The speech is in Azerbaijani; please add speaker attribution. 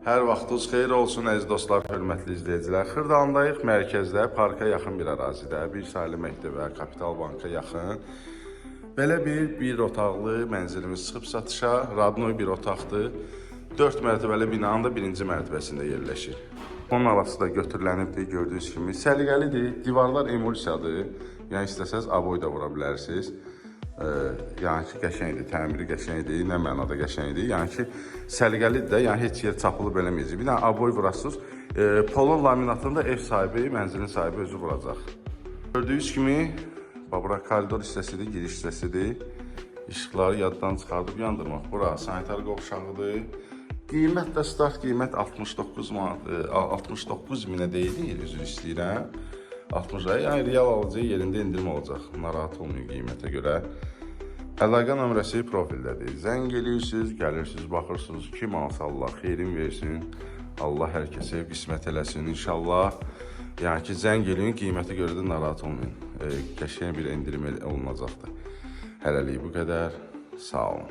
Speaker 1: Hər vaxtınız xeyir olsun, əziz dostlar, hörmətli izləyicilər. Xırdandayıq mərkəzdə, parka yaxın bir ərazidə, bir saylı məktəbə, Kapital Banka yaxın. Belə bir otaqlı mənzilimiz çıxıb satışa. Radnoy bir otaqdır. 4 mərtəbəli binanın da 1-ci mərtəbəsində yerləşir. Onun arası da götürülənibdir, gördüyünüz kimi. Səliqəlidir, divarlar emulsiyadır. Yəni istəsəz aboy da vura bilərsiniz. Yəni ki, qəşəngdir, təmiri qəşəngdir, nə mənada qəşəngdir. Yəni ki, səliqəlidir də, yəni heç yer çapılıb eləməyəcək. Bir dənə aboy vurasınız, polon laminatını da ev sahibi, mənzilin sahibi özü vuracaq. Gördüyünüz kimi, bura koridor hissəsidir, giriş hissəsidir. İşıqları yaddan çıxardıb yandırmaq. Bura sanitar qovşağıdır. Qiymət də start qiymət 69 minə deyilir, üzr istəyirəm. 60 liraya, yəni real alıcı yerində indirim olacaq. Narahat olmayın qiymətə görə. Əlaqə nömrəsi profildədir. Zəng eləyirsiniz, gəlirsiniz, baxırsınız. Kim alsa Allah xeyrin versin. Allah hər kəsə qismət eləsin inşallah. Yəni ki, zəng eləyin, qiymətə görə də narahat olmayın. Qəşəng bir indirim olunacaqdır. Hələlik bu qədər. Sağ olun.